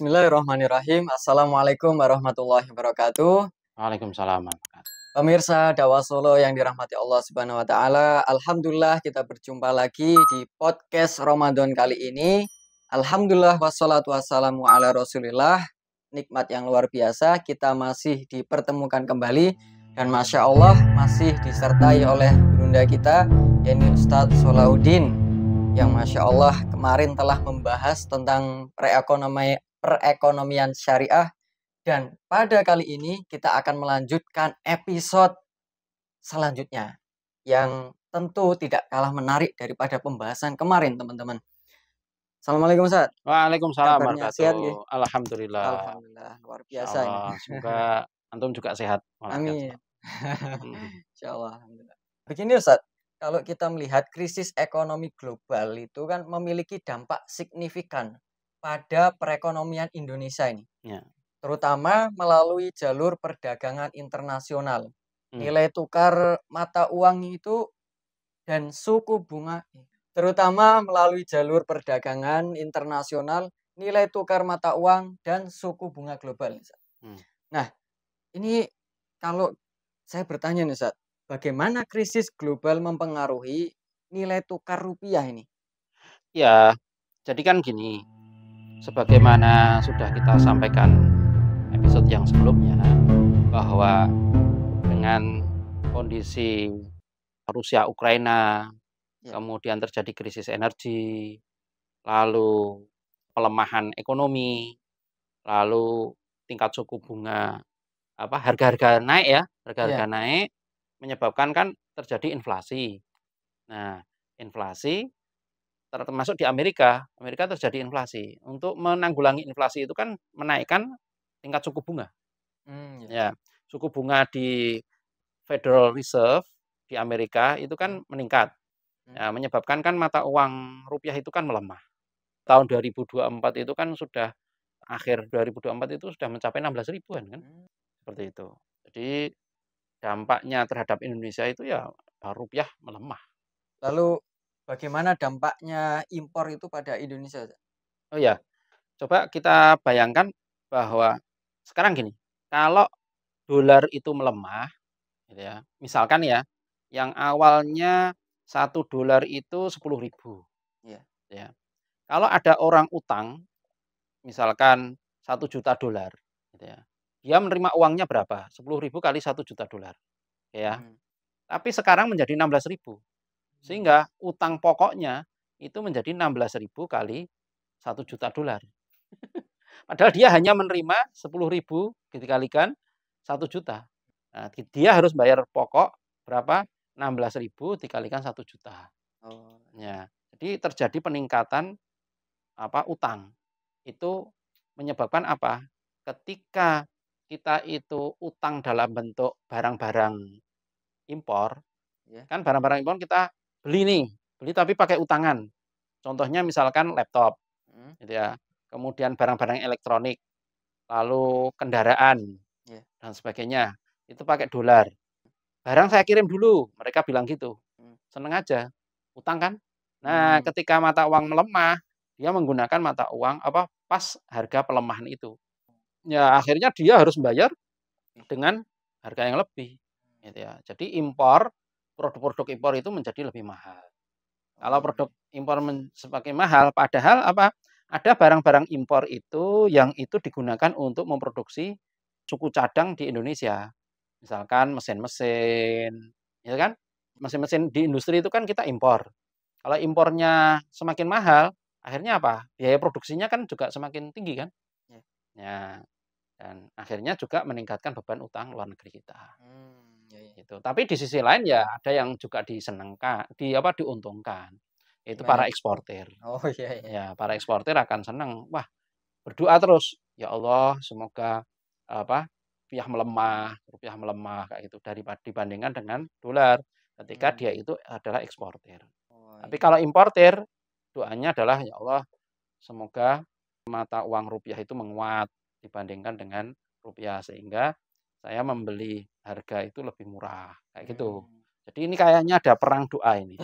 Bismillahirrahmanirrahim. Assalamualaikum warahmatullahi wabarakatuh. Waalaikumsalam. Pemirsa Dakwah Solo yang dirahmati Allah Subhanahu wa taala, alhamdulillah kita berjumpa lagi di podcast Ramadan kali ini. Alhamdulillah wassalatu wassalamu ala Rasulillah. Nikmat yang luar biasa, kita masih dipertemukan kembali dan Masya Allah masih disertai oleh Bunda kita, yakni Ustadz Solahuddin, yang Masya Allah kemarin telah membahas tentang perekonomian syariah. Dan pada kali ini kita akan melanjutkan episode selanjutnya yang tentu tidak kalah menarik daripada pembahasan kemarin, teman-teman. Assalamualaikum Ustaz. Waalaikumsalam Kabarnya sehat nggih? warahmatullahi. Alhamdulillah. Alhamdulillah, luar biasa ini. Insyaallah, semoga antum juga sehat Amin. Mhm. Insyaallah, alhamdulillah. Begini Ustaz, kalau kita melihat krisis ekonomi global itu kan memiliki dampak signifikan pada perekonomian Indonesia ini. Ya. Terutama melalui jalur perdagangan internasional. Hmm. Nilai tukar mata uang itu dan suku bunga, terutama melalui jalur perdagangan internasional, nilai tukar mata uang dan suku bunga global. Hmm. Nah, ini kalau saya bertanya nih Ustaz, bagaimana krisis global mempengaruhi nilai tukar rupiah ini? Ya, jadi kan gini, sebagaimana sudah kita sampaikan episode yang sebelumnya, bahwa dengan kondisi Rusia Ukraina, Ya. kemudian terjadi krisis energi, lalu pelemahan ekonomi, lalu tingkat suku bunga, harga-harga naik ya, harga-harga Ya. naik menyebabkan kan terjadi inflasi. Nah, inflasi termasuk di Amerika terjadi inflasi. Untuk menanggulangi inflasi itu kan menaikkan tingkat suku bunga. Ya. Ya, suku bunga di Federal Reserve di Amerika itu kan meningkat. Ya, menyebabkan kan mata uang rupiah itu kan melemah. Tahun 2024 itu kan sudah akhir 2024 itu sudah mencapai 16 ribuan kan. Seperti itu. Jadi dampaknya terhadap Indonesia itu ya rupiah melemah. Lalu bagaimana dampaknya impor itu pada Indonesia? Oh ya, coba kita bayangkan bahwa sekarang gini, kalau dolar itu melemah, gitu ya, misalkan ya, yang awalnya $1 itu 10.000, Ya. ya. Kalau ada orang utang, misalkan $1 juta, gitu ya, dia menerima uangnya berapa? 10.000 kali $1 juta, ya. Tapi sekarang menjadi 16.000, sehingga utang pokoknya itu menjadi 16.000 kali $1 juta. Padahal dia hanya menerima 10.000 dikalikan 1 juta. Nah, dia harus bayar pokok berapa? 16.000 dikalikan 1 juta. Oh. Ya, jadi terjadi peningkatan utang. Itu menyebabkan apa? Ketika kita itu utang dalam bentuk barang-barang impor, kan barang-barang impor kita beli tapi pakai utangan. Contohnya misalkan laptop, gitu ya. Kemudian barang-barang elektronik, lalu kendaraan, dan sebagainya, itu pakai dolar. Barang saya kirim dulu, mereka bilang gitu. Seneng aja, utang kan. Nah, ketika mata uang melemah, dia menggunakan mata uang pas harga pelemahan itu. Ya, akhirnya dia harus bayar dengan harga yang lebih, gitu ya. Jadi produk-produk impor itu menjadi lebih mahal. Kalau produk impor semakin mahal, padahal ada barang-barang impor itu yang itu digunakan untuk memproduksi suku cadang di Indonesia. Misalkan mesin-mesin, ya kan? Mesin-mesin di industri itu kan kita impor. Kalau impornya semakin mahal, akhirnya apa? Biaya produksinya kan juga semakin tinggi kan? Ya, dan akhirnya juga meningkatkan beban utang luar negeri kita. Gitu. Tapi di sisi lain ya ada yang juga disenangkan, diuntungkan. Itu para eksportir. Oh iya. Ya, para eksportir akan senang. Wah, berdoa terus. Ya Allah, semoga rupiah melemah kayak gitu dibandingkan dengan dolar ketika dia itu adalah eksportir. Tapi kalau importir, doanya adalah ya Allah, semoga mata uang rupiah itu menguat dibandingkan dengan rupiah sehingga saya membeli harga itu lebih murah kayak gitu. Jadi ini kayaknya ada perang doa ini.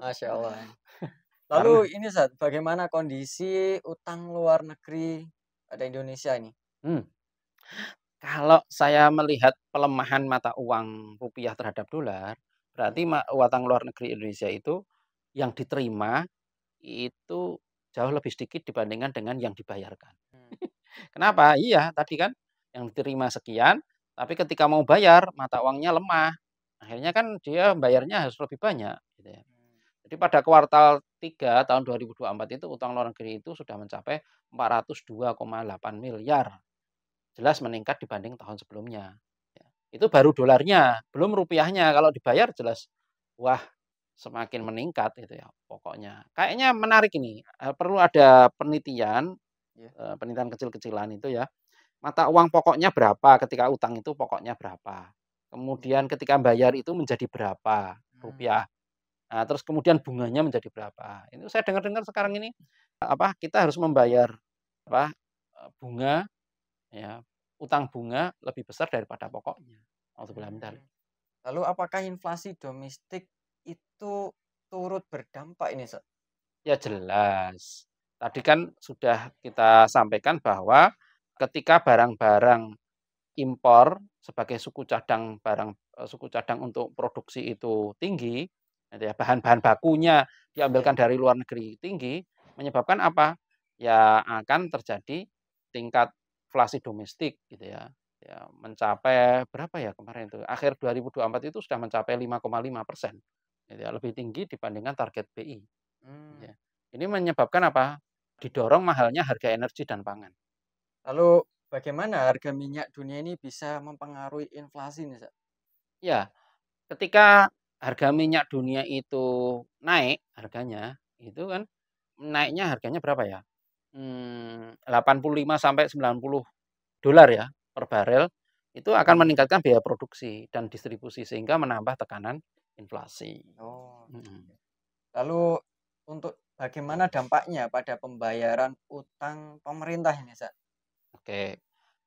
Masya Allah. Karena Lalu ini Zat, bagaimana kondisi utang luar negeri pada Indonesia ini? hmm, kalau saya melihat pelemahan mata uang rupiah terhadap dolar, Mhm. berarti utang luar negeri Indonesia itu yang diterima itu jauh lebih sedikit dibandingkan dengan yang dibayarkan. Mmm, Kenapa? Iya, tadi kan yang diterima sekian, tapi ketika mau bayar mata uangnya lemah. Akhirnya kan dia bayarnya harus lebih banyak gitu ya. mmm, Jadi pada kuartal 3 tahun 2024 itu utang luar negeri itu sudah mencapai 402,8 miliar. Jelas meningkat dibanding tahun sebelumnya. Ya. Itu baru dolarnya, belum rupiahnya. Kalau dibayar jelas, wah semakin meningkat itu ya pokoknya. Kayaknya menarik ini, perlu ada penelitian, iya. penelitian kecil-kecilan itu ya. Mata uang pokoknya berapa ketika utang itu pokoknya berapa. Iya. Kemudian ketika bayar itu menjadi berapa Mmm, rupiah. Nah, terus kemudian bunganya menjadi berapa. Itu saya dengar-dengar sekarang ini, kita harus membayar apa, bunga ya, utang bunga lebih besar daripada pokoknya. Naudzubillah min dzalik. mmm. Lalu apakah inflasi domestik itu turut berdampak ini, Zat? Ya jelas. Tadi kan sudah kita sampaikan bahwa ketika barang-barang impor sebagai suku cadang untuk produksi itu tinggi, gitu ya, bahan-bahan bakunya Iya. diambilkan dari luar negeri tinggi, menyebabkan apa? Ya akan terjadi tingkat inflasi domestik gitu ya. Ya mencapai berapa ya kemarin itu, akhir 2024 itu sudah mencapai 5,5%, gitu ya, lebih tinggi dibandingkan target BI, gitu Mmm. ya. Ini menyebabkan apa? Didorong mahalnya harga energi dan pangan. Lalu bagaimana harga minyak dunia ini bisa mempengaruhi inflasi nih, Zat? Ya, ketika harga minyak dunia itu naik harganya, itu kan naiknya harganya berapa ya? 85 sampai $90 ya per barel, itu akan Mmm. meningkatkan biaya produksi dan distribusi sehingga menambah tekanan inflasi. Oh, Mhm, oke. Lalu untuk bagaimana dampaknya pada pembayaran utang pemerintah ini, Zat? oke.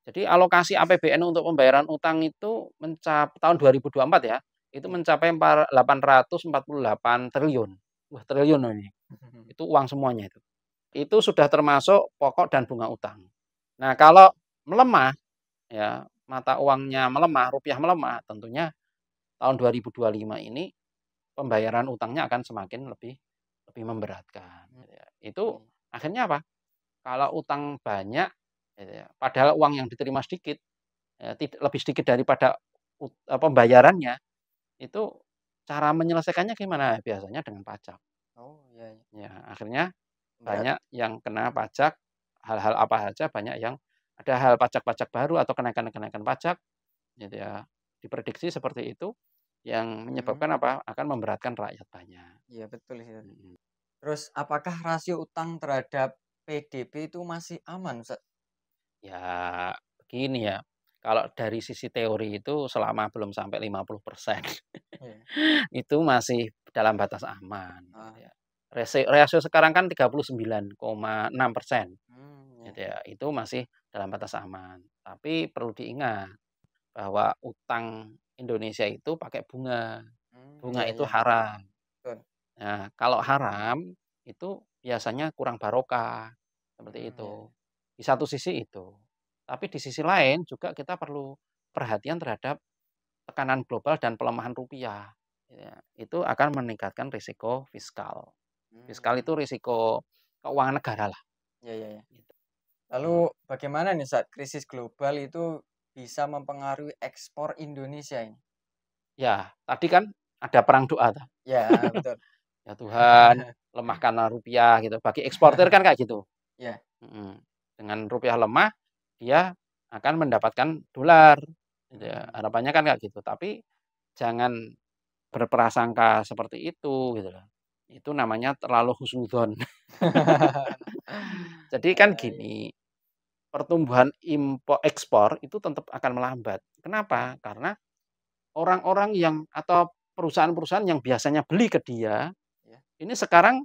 Jadi alokasi APBN untuk pembayaran utang itu tahun 2024 ya, itu Iya. mencapai 848 triliun. Wah, triliun loh ini, itu uang semuanya itu. Itu sudah termasuk pokok dan bunga utang. Nah, kalau melemah ya, mata uangnya melemah, rupiah melemah, tentunya tahun 2025 ini pembayaran utangnya akan semakin lebih lebih memberatkan, Mmm, gitu ya. Itu iya. akhirnya apa? Kalau utang banyak, gitu ya, padahal uang yang diterima sedikit, ya lebih sedikit daripada pembayarannya, itu cara menyelesaikannya gimana? Biasanya dengan pajak. Oh, iya iya. Ya, akhirnya Berat. banyak yang kena pajak, hal-hal apa saja banyak yang ada hal pajak-pajak baru atau kenaikan-kenaikan pajak, gitu ya. Diprediksi seperti itu, yang Mhm. menyebabkan apa, akan memberatkan rakyat banyak. Iya betul sih, Zat. Mhm. Terus apakah rasio utang terhadap PDB itu masih aman, Zat? Ya, begini ya, kalau dari sisi teori itu selama belum sampai 50% Iya. itu masih dalam batas aman, gitu Ah, ya. Rasio sekarang kan 39,6%, iya. gitu ya, itu masih dalam batas aman. Tapi perlu diingat bahwa utang Indonesia itu pakai bunga, bunga Iya itu iya, haram. betul. Nah, kalau haram itu biasanya kurang barokah, seperti Iya itu. iya. Di satu sisi itu. Tapi di sisi lain juga kita perlu perhatian terhadap tekanan global dan pelemahan rupiah, ya. Itu akan meningkatkan risiko fiskal. Fiskal Mmm, itu risiko keuangan negara lah, iya iya iya. gitu. Lalu Mhm. bagaimana nih saat krisis global itu bisa mempengaruhi ekspor Indonesia ini? Ya, tadi kan ada perang doa tuh. Ya, betul. Ya Tuhan, lemahkanlah rupiah gitu. Bagi eksportir kan kayak gitu. Iya. Mhm. Dengan rupiah lemah, dia akan mendapatkan dolar, gitu ya. Mmm. Harapannya kan kayak gitu. Tapi jangan berprasangka seperti itu, gitu loh. Itu namanya terlalu husnudzon. Jadi kan Iya. gini, pertumbuhan ekspor itu tetap akan melambat. Mmm, Kenapa? Karena orang-orang yang atau perusahaan-perusahaan yang biasanya beli ke dia, iya. ini sekarang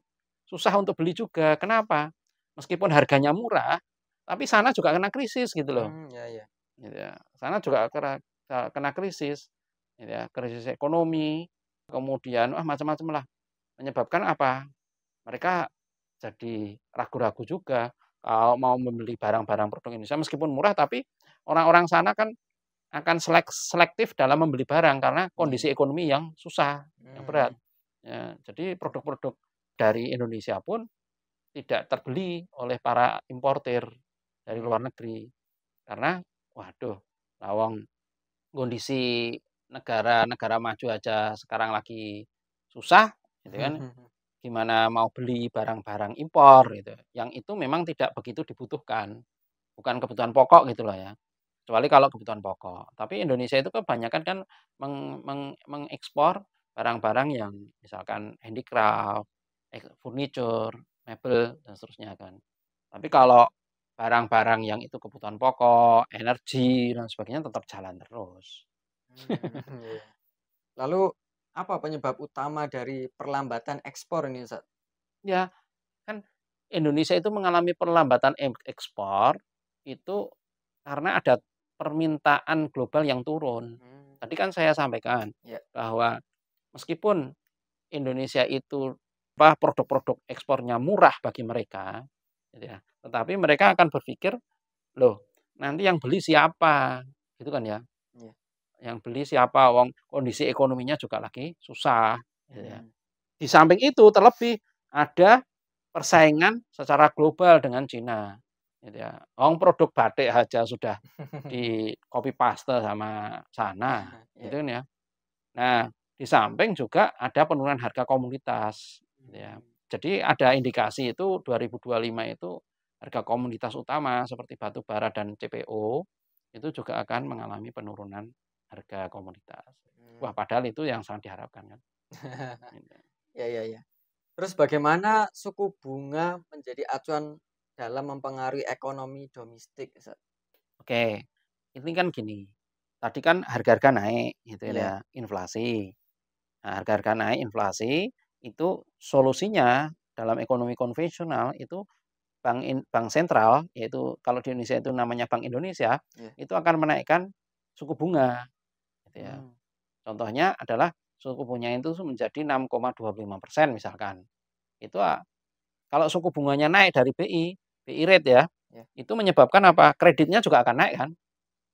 susah untuk beli juga. Kenapa? Meskipun harganya murah, tapi sana juga kena krisis gitu loh, Iya iya. gitu ya. Sana juga kena krisis, gitu ya, krisis ekonomi, kemudian macam-macam lah. Menyebabkan apa? Mereka jadi ragu-ragu juga kalau mau membeli barang-barang produk Indonesia meskipun murah, tapi orang-orang sana kan akan selektif dalam membeli barang karena Iya, kondisi ekonomi yang susah, yang berat. mhm, Ya, jadi produk-produk dari Indonesia pun tidak terbeli oleh para importir dari mhm, luar negeri. Karena, waduh, lawang kondisi negara-negara maju aja sekarang lagi susah, gitu kan, gimana mau beli barang-barang impor gitu, yang itu memang tidak begitu dibutuhkan, bukan kebutuhan pokok gitu loh ya, kecuali kalau kebutuhan pokok. Tapi Indonesia itu kebanyakan kan mengekspor barang-barang yang misalkan handicraft, furniture, mebel, dan seterusnya kan. Tapi kalau barang-barang yang itu kebutuhan pokok, energi, dan sebagainya tetap jalan terus. mmm, iya. Lalu apa penyebab utama dari perlambatan ekspor ini, Ustaz? Ya, kan Indonesia itu mengalami perlambatan ekspor itu karena ada permintaan global yang turun. Mmm, Tadi kan saya sampaikan iya, bahwa meskipun Indonesia itu produk-produk ekspornya murah bagi mereka, gitu ya, tetapi mereka akan berpikir, "Loh, nanti yang beli siapa?" Gitu kan ya. iya, Yang beli siapa, wong kondisi ekonominya juga lagi susah, gitu ya. mhm, Di samping itu terlebih ada persaingan secara global dengan Cina, gitu ya. Wong produk batik aja sudah di-copy paste sama sana, iya, gitu kan ya. Nah, di samping juga ada penurunan harga komoditas, gitu ya. mmm, Jadi ada indikasi itu 2025 itu harga komoditas utama seperti batu bara dan CPO itu juga akan mengalami penurunan harga komoditas. Wah, mmm. padahal itu yang sangat diharapkan kan, gitu. Iya, iya, iya. Terus bagaimana suku bunga menjadi acuan dalam mempengaruhi ekonomi domestik, Ustaz? Oke, ini kan gini, tadi kan harga-harga naik gitu Iya, ya, inflasi. Nah, harga-harga naik, inflasi, itu solusinya dalam ekonomi konvensional itu bank sentral, yaitu kalau di Indonesia itu namanya Bank Indonesia, iya, itu akan menaikkan suku bunga, gitu ya. mmm, Contohnya adalah suku bunganya itu menjadi 6,25% misalkan. Itu, kalau suku bunganya naik dari BI rate ya, iya, itu menyebabkan apa? Kreditnya juga akan naik kan,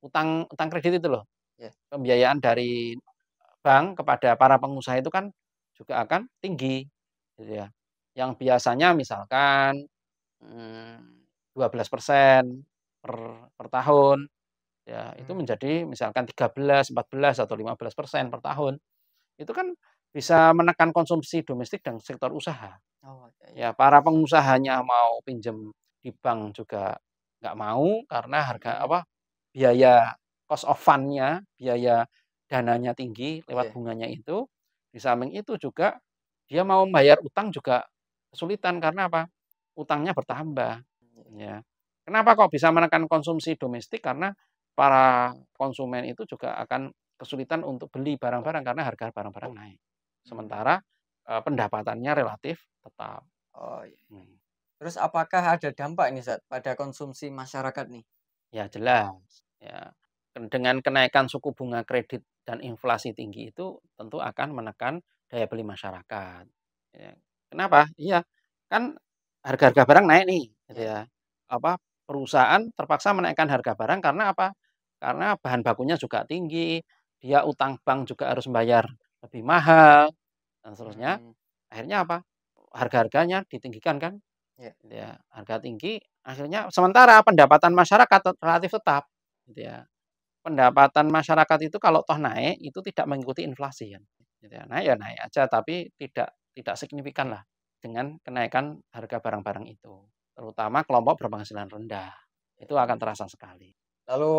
utang utang kredit itu loh, iya, pembiayaan dari bank kepada para pengusaha itu kan juga akan tinggi, gitu ya. Yang biasanya misalkan, 12% per per tahun, ya itu mmm, menjadi misalkan 13, 14, atau 15% per tahun. Itu kan bisa menekan konsumsi domestik dan sektor usaha. oh, iya, iya, Ya para pengusahanya mau pinjam di bank juga nggak mau karena harga mhm, apa, biaya cost of fund-nya, biaya dananya tinggi lewat iya, bunganya itu. Di samping itu juga dia mau membayar utang juga kesulitan karena apa? Utangnya bertambah, iya, ya. Kenapa kok bisa menekan konsumsi domestik? Karena para konsumen itu juga akan kesulitan untuk beli barang-barang karena harga barang-barang naik. mmm, Sementara, pendapatannya relatif tetap. oh, iya. Mmm, Terus apakah ada dampak ini, Ustaz, pada konsumsi masyarakat nih? ya jelas, ya. Dengan kenaikan suku bunga kredit dan inflasi tinggi itu tentu akan menekan daya beli masyarakat, ya. Kenapa? Iya, kan harga-harga barang naik nih, gitu Iya, ya. Apa, perusahaan terpaksa menaikkan harga barang karena apa? Karena bahan bakunya juga tinggi, dia utang bank juga harus membayar lebih mahal, dan seterusnya. mmm, Akhirnya apa? Harga-harganya ditinggikan kan? iya, Gitu ya, harga tinggi, akhirnya sementara pendapatan masyarakat relatif tetap, gitu ya. Pendapatan masyarakat itu kalau toh naik, itu tidak mengikuti inflasi kan, gitu ya naik aja, tapi tidak signifikan lah dengan kenaikan harga barang-barang itu, terutama kelompok berpenghasilan rendah, iya, itu iya. akan terasa sekali. Lalu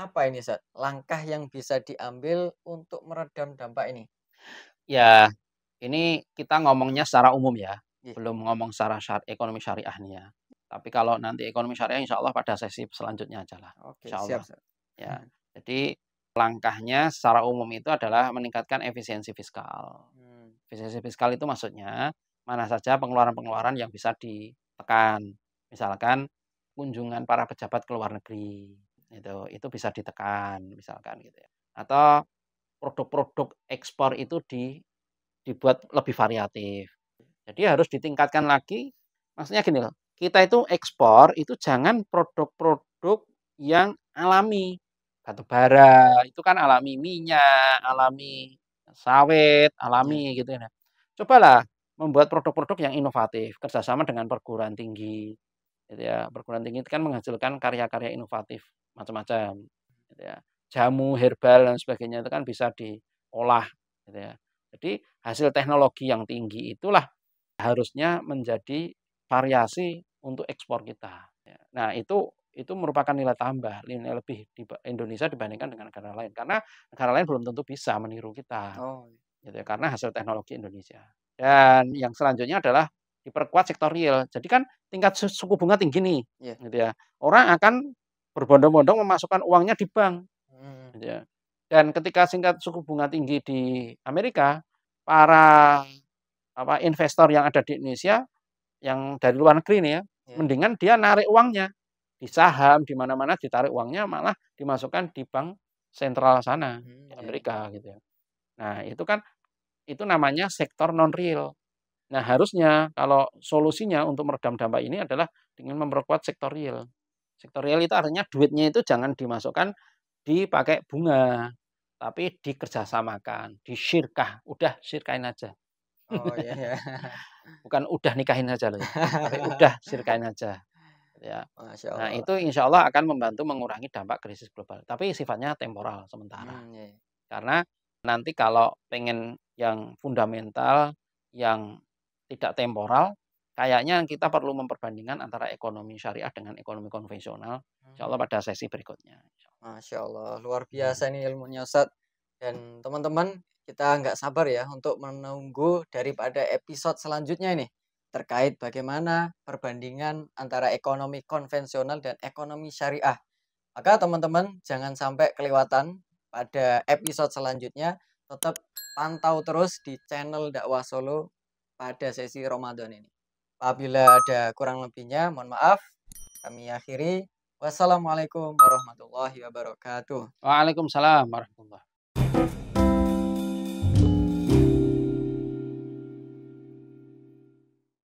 apa ini, Ustaz, langkah yang bisa diambil untuk meredam dampak ini? Ya, ini kita ngomongnya secara umum ya, Iya, belum ngomong secara ekonomi syariah nih ya. Tapi kalau nanti ekonomi syariah insya Allah pada sesi selanjutnya aja lah, oke, insya siap, Allah. Ustaz. Ya, jadi langkahnya secara umum itu adalah meningkatkan efisiensi fiskal. Mmm, Efisiensi fiskal itu maksudnya mana saja pengeluaran-pengeluaran yang bisa ditekan. Misalkan kunjungan para pejabat ke luar negeri, itu bisa ditekan misalkan gitu ya. Atau produk-produk ekspor itu dibuat lebih variatif. Jadi harus ditingkatkan lagi Maksudnya gini loh, kita itu ekspor itu jangan produk-produk yang alami. Batu bara itu kan alami, minyak, alami sawit, Ya. alami gitu ya. Cobalah membuat produk-produk yang inovatif, kerjasama dengan perguruan tinggi, gitu ya. Perguruan tinggi itu kan menghasilkan karya-karya inovatif macam-macam, gitu ya. Jamu, herbal dan sebagainya itu kan bisa diolah, gitu ya. Jadi hasil teknologi yang tinggi itulah harusnya menjadi variasi untuk ekspor kita, ya. Nah, itu merupakan nilai tambah, nilai lebih di Indonesia dibandingkan dengan negara lain. Karena negara lain belum tentu bisa meniru kita, Oh, gitu ya, karena hasil teknologi Indonesia. Dan yang selanjutnya adalah diperkuat sektor real. Jadi kan tingkat suku bunga tinggi nih, iya. gitu ya. Orang akan berbondong-bondong memasukkan uangnya di bank, Hmm. gitu ya. Dan ketika tingkat suku bunga tinggi di Amerika, para investor yang ada di Indonesia yang dari luar negeri nih ya, Iya. mendingan dia narik uangnya di saham, di mana-mana ditarik uangnya malah dimasukkan di bank sentral sana Hmm, di iya, iya. Amerika gitu ya. Nah, itu namanya sektor non real. Nah, harusnya kalau solusinya untuk meredam dampak ini adalah dengan memperkuat sektor real. Sektor real itu artinya duitnya itu jangan dimasukkan dipakai bunga, tapi dikerjasamakan, disyirkah, udah syirkahin aja. Oh, iya, iya. Bukan udah nikahin aja loh ya, tapi udah syirkahin aja, gitu ya. Masya Nah, Allah. itu insya Allah akan membantu mengurangi dampak krisis global, tapi sifatnya temporal, sementara. Hmm, iya. Karena nanti kalau pengen yang fundamental, yang tidak temporal, kayaknya kita perlu memperbandingkan antara ekonomi syariah dengan ekonomi konvensional, insya Allah Hmm. pada sesi berikutnya, insya Allah. Masya Allah, luar Mhm. biasa nih ilmunya Ustadz. Dan teman-teman, kita nggak sabar ya untuk menunggu daripada episode selanjutnya ini terkait bagaimana perbandingan antara ekonomi konvensional dan ekonomi syariah. Maka teman-teman jangan sampai kelewatan pada episode selanjutnya. Tetap pantau terus di channel Dakwah Solo pada sesi Ramadan ini. Apabila ada kurang lebihnya, mohon maaf. Kami akhiri. Wassalamualaikum warahmatullahi wabarakatuh. Waalaikumsalam warahmatullahi